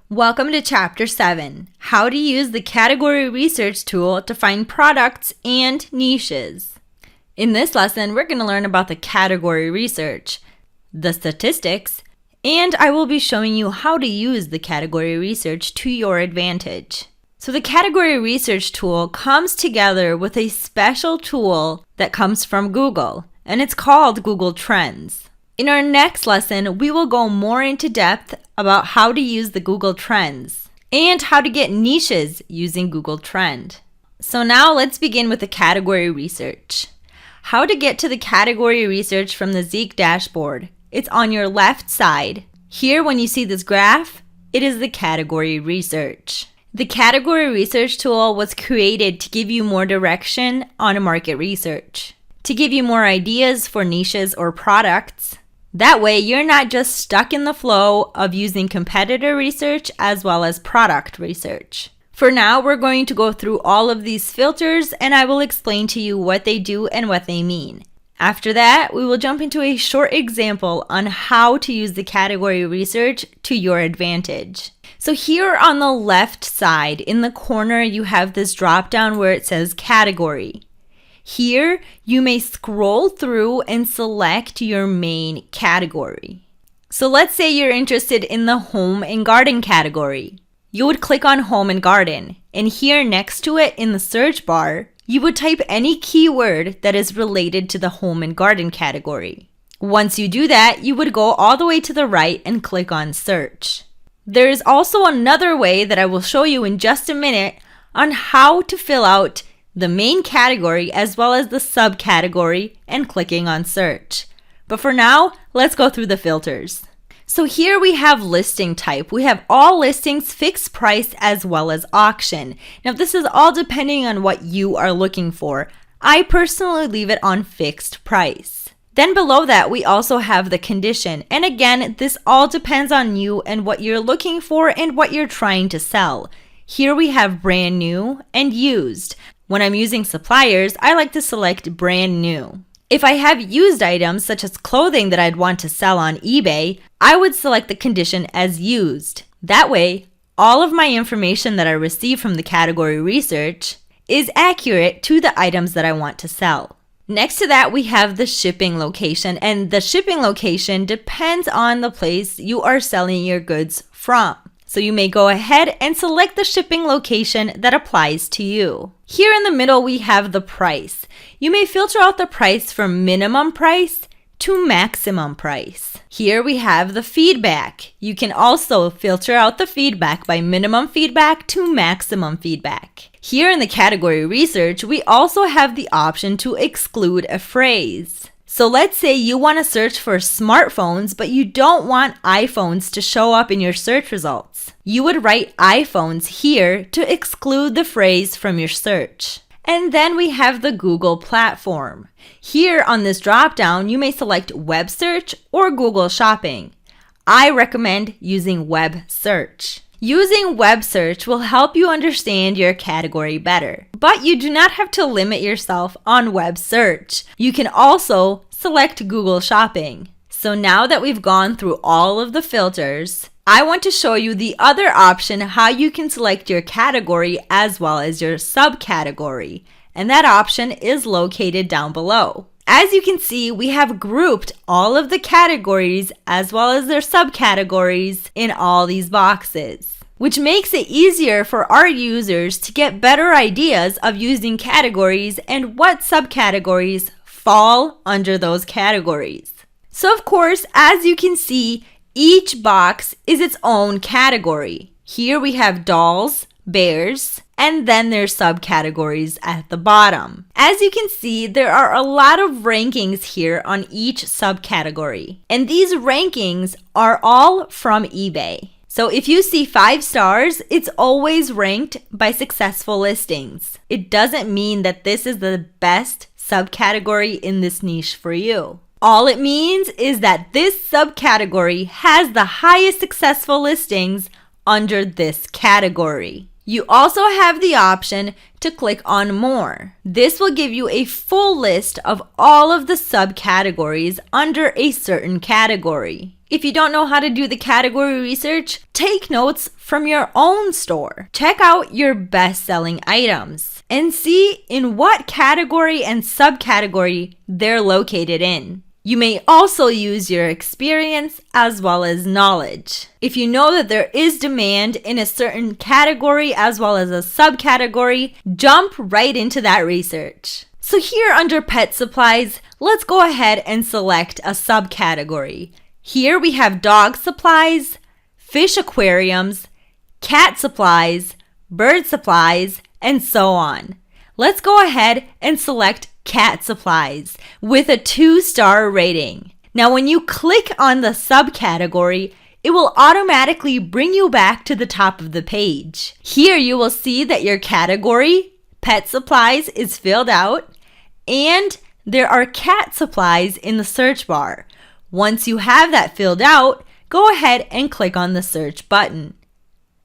Welcome to Chapter 7, How to Use the Category Research Tool to Find Products and Niches. In this lesson, we're going to learn about the category research, the statistics, and I will be showing you how to use the category research to your advantage. So the category research tool comes together with a special tool that comes from Google, and it's called Google Trends. In our next lesson, we will go more into depth about how to use the Google Trends and how to get niches using Google Trend. So now let's begin with the category research. How to get to the category research from the Zeek dashboard. It's on your left side. Here, when you see this graph, it is the category research. The category research tool was created to give you more direction on market research, to give you more ideas for niches or products. That way, you're not just stuck in the flow of using competitor research as well as product research. For now, we're going to go through all of these filters and I will explain to you what they do and what they mean. After that, we will jump into a short example on how to use the category research to your advantage. So here on the left side, in the corner, you have this drop down where it says category. Here, you may scroll through and select your main category. So let's say you're interested in the home and garden category. You would click on home and garden, and here next to it in the search bar, you would type any keyword that is related to the home and garden category. Once you do that, you would go all the way to the right and click on search. There is also another way that I will show you in just a minute on how to fill out the main category as well as the subcategory and clicking on search. But for now, let's go through the filters. So here we have listing type. We have all listings, fixed price, as well as auction. Now this is all depending on what you are looking for. I personally leave it on fixed price. Then below that, we also have the condition. And again, this all depends on you and what you're looking for and what you're trying to sell. Here we have brand new and used. When I'm using suppliers, I like to select brand new. If I have used items such as clothing that I'd want to sell on eBay, I would select the condition as used. That way, all of my information that I receive from the category research is accurate to the items that I want to sell. Next to that, we have the shipping location, and the shipping location depends on the place you are selling your goods from. So you may go ahead and select the shipping location that applies to you. Here in the middle, we have the price. You may filter out the price from minimum price to maximum price. Here we have the feedback. You can also filter out the feedback by minimum feedback to maximum feedback. Here in the category research, we also have the option to exclude a phrase. So let's say you want to search for smartphones, but you don't want iPhones to show up in your search results. You would write iPhones here to exclude the phrase from your search. And then we have the Google platform. Here on this dropdown, you may select web search or Google Shopping. I recommend using web search. Using web search will help you understand your category better, but you do not have to limit yourself on web search. You can also select Google Shopping. So now that we've gone through all of the filters, I want to show you the other option, how you can select your category as well as your subcategory, and that option is located down below. As you can see, we have grouped all of the categories as well as their subcategories in all these boxes, which makes it easier for our users to get better ideas of using categories and what subcategories fall under those categories. So of course, as you can see, each box is its own category. Here we have dolls, bears, and then there's subcategories at the bottom. As you can see, there are a lot of rankings here on each subcategory. And these rankings are all from eBay. So if you see 5 stars, it's always ranked by successful listings. It doesn't mean that this is the best subcategory in this niche for you. All it means is that this subcategory has the highest successful listings under this category. You also have the option to click on more. This will give you a full list of all of the subcategories under a certain category. If you don't know how to do the category research, take notes from your own store. Check out your best-selling items and see in what category and subcategory they're located in. You may also use your experience as well as knowledge. If you know that there is demand in a certain category as well as a subcategory, jump right into that research. So here under pet supplies, let's go ahead and select a subcategory. Here we have dog supplies, fish aquariums, cat supplies, bird supplies, and so on. Let's go ahead and select cat supplies with a 2-star rating. Now when you click on the subcategory, it will automatically bring you back to the top of the page. Here you will see that your category, pet supplies, is filled out, and there are cat supplies in the search bar. Once you have that filled out, go ahead and click on the search button.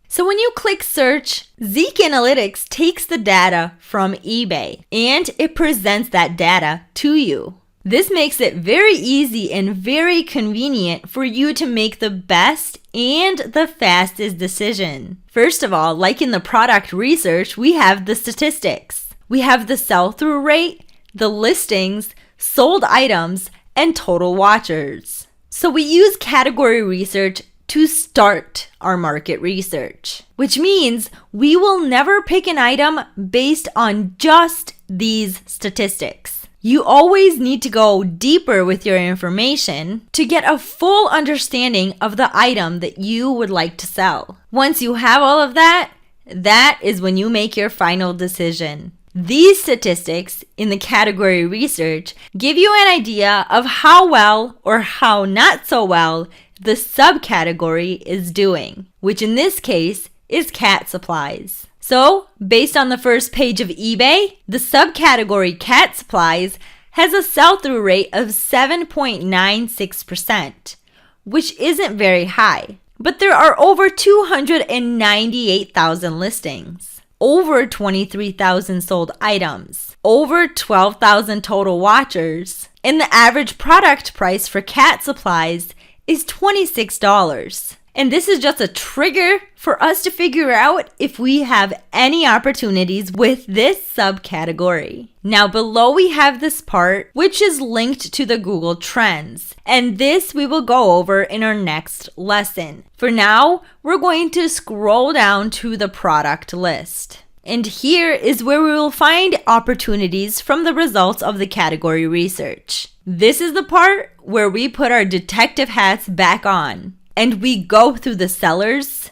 So when you click search, Zeek Analytics takes the data from eBay and it presents that data to you. This makes it very easy and very convenient for you to make the best and the fastest decision. First of all, like in the product research, we have the statistics. We have the sell-through rate, the listings, sold items, and total watchers. So we use category research to start our market research, which means we will never pick an item based on just these statistics. You always need to go deeper with your information to get a full understanding of the item that you would like to sell. Once you have all of that, that is when you make your final decision. These statistics in the category research give you an idea of how well or how not so well the subcategory is doing, which in this case is cat supplies. So, based on the first page of eBay, the subcategory cat supplies has a sell-through rate of 7.96%, which isn't very high. But there are over 298,000 listings, over 23,000 sold items, over 12,000 total watchers, and the average product price for cat supplies is $26. And this is just a trigger for us to figure out if we have any opportunities with this subcategory. Now below we have this part which is linked to the Google Trends, and this we will go over in our next lesson. For now, we're going to scroll down to the product list. And here is where we will find opportunities from the results of the category research. This is the part where we put our detective hats back on and we go through the sellers,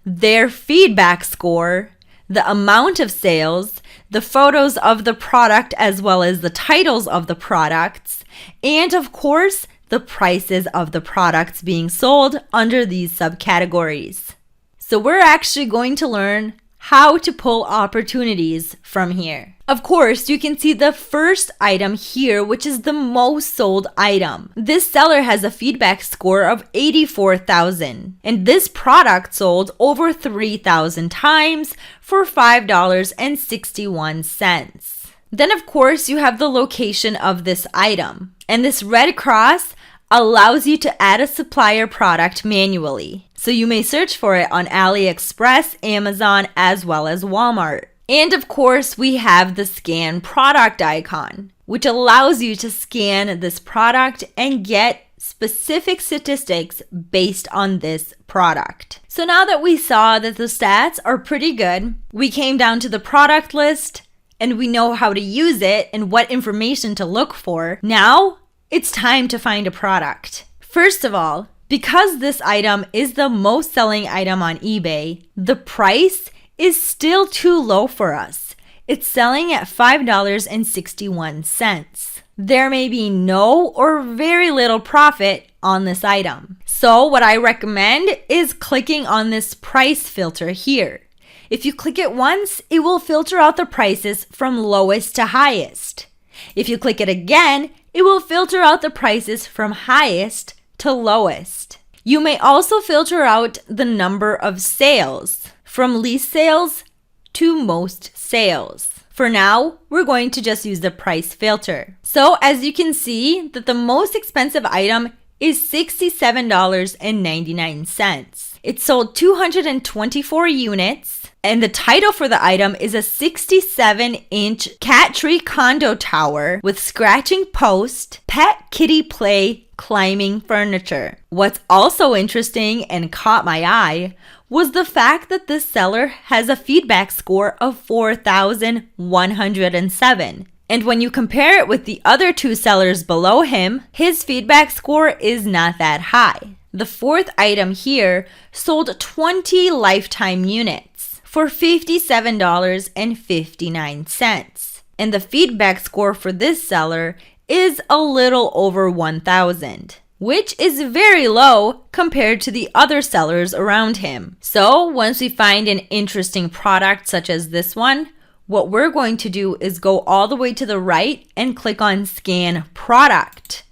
their feedback score, the amount of sales, the photos of the product as well as the titles of the products, and of course, the prices of the products being sold under these subcategories. So we're actually going to learn how to pull opportunities from here. Of course, you can see the first item here, which is the most sold item. This seller has a feedback score of 84,000, and this product sold over 3,000 times for $5.61. Then of course, you have the location of this item, and this red cross allows you to add a supplier product manually. So you may search for it on AliExpress, Amazon, as well as Walmart. And of course, we have the scan product icon, which allows you to scan this product and get specific statistics based on this product. So now that we saw that the stats are pretty good, we came down to the product list and we know how to use it and what information to look for. Now it's time to find a product. First of all, because this item is the most selling item on eBay, the price is still too low for us. It's selling at $5.61. There may be no or very little profit on this item. So what I recommend is clicking on this price filter here. If you click it once, it will filter out the prices from lowest to highest. If you click it again, it will filter out the prices from highest to lowest. You may also filter out the number of sales, from least sales to most sales. For now, we're going to just use the price filter. So as you can see that the most expensive item is $67.99. It sold 224 units, and the title for the item is a 67-inch cat tree condo tower with scratching post, pet kitty play, climbing furniture. What's also interesting and caught my eye was the fact that this seller has a feedback score of 4,107. And when you compare it with the other two sellers below him, his feedback score is not that high. The fourth item here sold 20 lifetime units for $57.59. And the feedback score for this seller is a little over 1,000, which is very low compared to the other sellers around him. So once we find an interesting product such as this one, what we're going to do is go all the way to the right and click on Scan Product.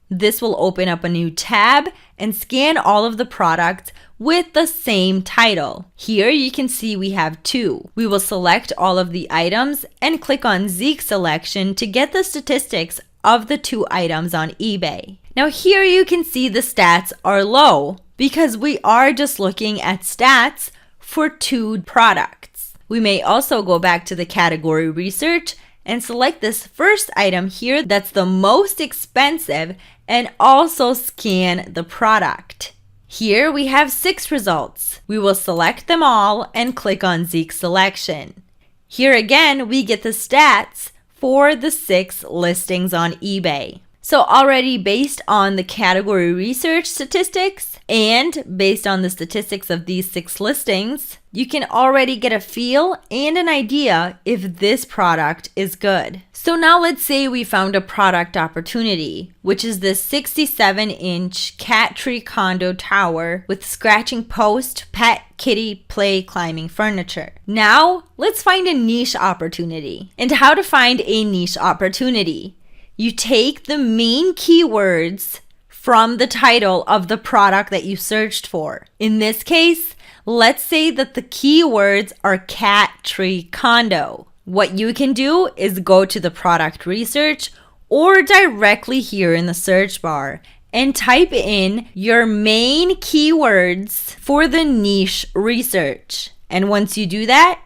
This will open up a new tab and scan all of the products with the same title. Here you can see we have two. We will select all of the items and click on Zeek Selection to get the statistics of the two items on eBay. Now here you can see the stats are low because we are just looking at stats for two products. We may also go back to the category research and select this first item here that's the most expensive and also scan the product. Here we have 6 results. We will select them all and click on Zeek Selection. Here again, we get the stats for the 6 listings on eBay. So already based on the category research statistics and based on the statistics of these 6 listings, you can already get a feel and an idea if this product is good. So now let's say we found a product opportunity, which is this 67-inch cat tree condo tower with scratching post, pet, kitty, play, climbing furniture. Now let's find a niche opportunity. And how to find a niche opportunity. You take the main keywords from the title of the product that you searched for. In this case, let's say that the keywords are cat tree condo. What you can do is go to the product research or directly here in the search bar and type in your main keywords for the niche research. And once you do that,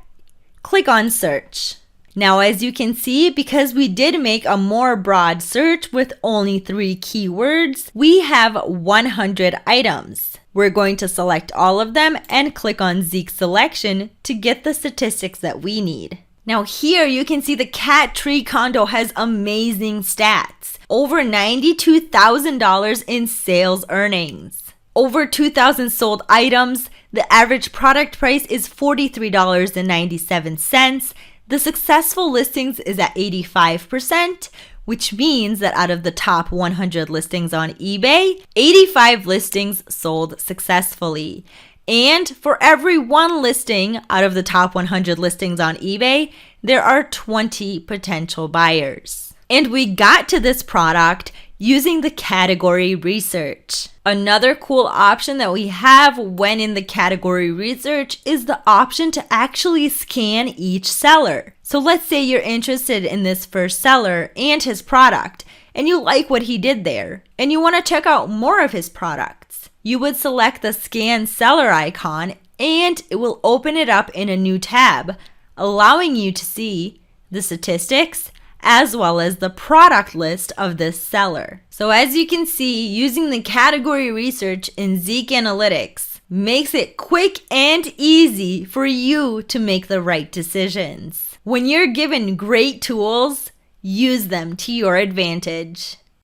click on search. Now, as you can see, because we did make a more broad search with only 3 keywords, we have 100 items. We're going to select all of them and click on Zeek Selection to get the statistics that we need. Now here you can see the cat tree condo has amazing stats. Over $92,000 in sales earnings. Over 2,000 sold items. The average product price is $43.97. The successful listings is at 85%, which means that out of the top 100 listings on eBay, 85 listings sold successfully. And for every 1 listing out of the top 100 listings on eBay, there are 20 potential buyers. And we got to this product using the category research. Another cool option that we have when in the category research is the option to actually scan each seller. So let's say you're interested in this first seller and his product, and you like what he did there, and you want to check out more of his products. You would select the scan seller icon and it will open it up in a new tab, allowing you to see the statistics as well as the product list of this seller. So as you can see, using the category research in Zeek Analytics makes it quick and easy for you to make the right decisions. When you're given great tools, use them to your advantage.